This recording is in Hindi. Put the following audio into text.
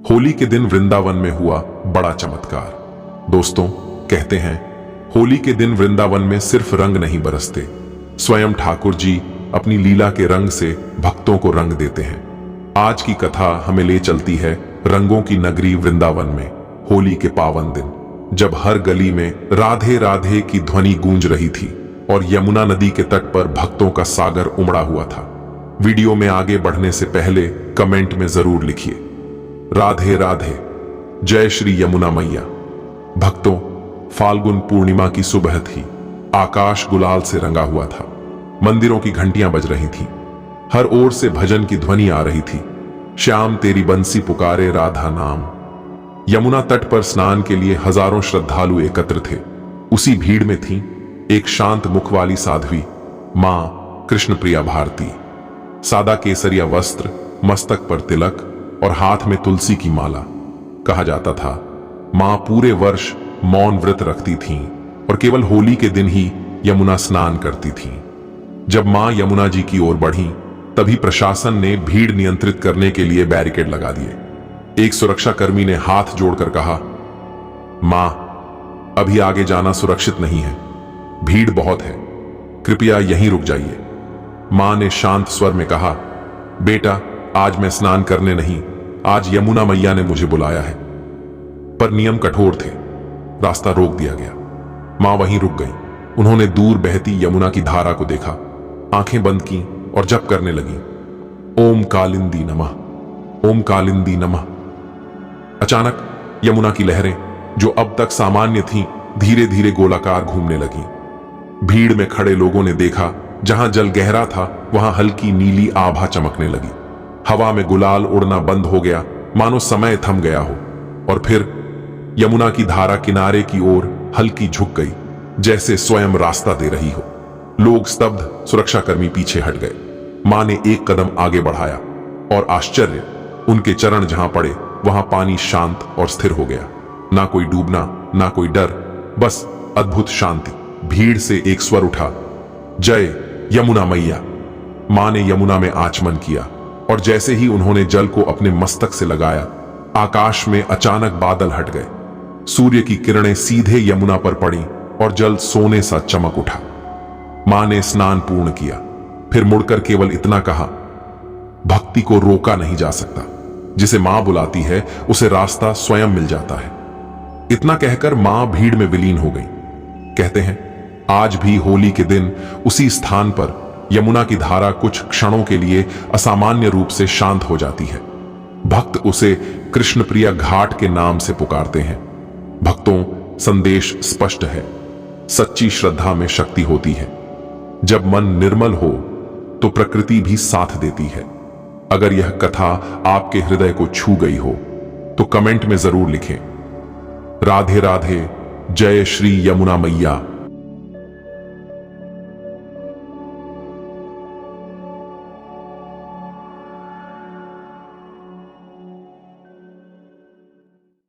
होली के दिन वृंदावन में हुआ बड़ा चमत्कार। दोस्तों, कहते हैं होली के दिन वृंदावन में सिर्फ रंग नहीं बरसते, स्वयं ठाकुर जी अपनी लीला के रंग से भक्तों को रंग देते हैं। आज की कथा हमें ले चलती है रंगों की नगरी वृंदावन में होली के पावन दिन, जब हर गली में राधे राधे की ध्वनि गूंज रही थी और यमुना नदी के तट पर भक्तों का सागर उमड़ा हुआ था। वीडियो में आगे बढ़ने से पहले कमेंट में जरूर लिखिए राधे राधे, जय श्री यमुना मैया। भक्तों, फाल्गुन पूर्णिमा की सुबह थी। आकाश गुलाल से रंगा हुआ था। मंदिरों की घंटियां बज रही थीं। हर ओर से भजन की ध्वनि आ रही थी। श्याम तेरी बंसी पुकारे राधा नाम। यमुना तट पर स्नान के लिए हजारों श्रद्धालु एकत्र थे। उसी भीड़ में थी एक शांत मुख वाली साध्वी, मां कृष्णप्रिया भारती। सादा केसरिया वस्त्र, मस्तक पर तिलक और हाथ में तुलसी की माला। कहा जाता था मां पूरे वर्ष मौन व्रत रखती थीं और केवल होली के दिन ही यमुना स्नान करती थीं। जब मां यमुना जी की ओर बढ़ी, तभी प्रशासन ने भीड़ नियंत्रित करने के लिए बैरिकेड लगा दिए। एक सुरक्षाकर्मी ने हाथ जोड़कर कहा, मां, अभी आगे जाना सुरक्षित नहीं है, भीड़ बहुत है, कृपया यहीं रुक जाइए। मां ने शांत स्वर में कहा, बेटा, आज मैं स्नान करने नहीं, आज यमुना मैया ने मुझे बुलाया है। पर नियम कठोर थे, रास्ता रोक दिया गया। मां वहीं रुक गई। उन्होंने दूर बहती यमुना की धारा को देखा, आंखें बंद की और जप करने लगी, ओम कालिंदी नमः, ओम कालिंदी नमः। अचानक यमुना की लहरें, जो अब तक सामान्य थीं, धीरे धीरे गोलाकार घूमने लगी। भीड़ में खड़े लोगों ने देखा, जहां जल गहरा था वहां हल्की नीली आभा चमकने लगी। हवा में गुलाल उड़ना बंद हो गया, मानो समय थम गया हो। और फिर यमुना की धारा किनारे की ओर हल्की झुक गई, जैसे स्वयं रास्ता दे रही हो। लोग स्तब्ध, सुरक्षाकर्मी पीछे हट गए। मां ने एक कदम आगे बढ़ाया और आश्चर्य, उनके चरण जहां पड़े वहां पानी शांत और स्थिर हो गया। ना कोई डूबना, ना कोई डर, बस अद्भुत शांति। भीड़ से एक स्वर उठा, जय यमुना मैया। मां ने यमुना में आचमन किया और जैसे ही उन्होंने जल को अपने मस्तक से लगाया, आकाश में अचानक बादल हट गए। सूर्य की किरणें सीधे यमुना पर पड़ी और जल सोने सा चमक उठा। मां ने स्नान पूर्ण किया, फिर मुड़कर केवल इतना कहा, भक्ति को रोका नहीं जा सकता, जिसे मां बुलाती है उसे रास्ता स्वयं मिल जाता है। इतना कहकर मां भीड़ में विलीन हो गई। कहते हैं आज भी होली के दिन उसी स्थान पर यमुना की धारा कुछ क्षणों के लिए असामान्य रूप से शांत हो जाती है। भक्त उसे कृष्णप्रिया घाट के नाम से पुकारते हैं। भक्तों, संदेश स्पष्ट है, सच्ची श्रद्धा में शक्ति होती है। जब मन निर्मल हो तो प्रकृति भी साथ देती है। अगर यह कथा आपके हृदय को छू गई हो तो कमेंट में जरूर लिखें राधे राधे, जय श्री यमुना मैया।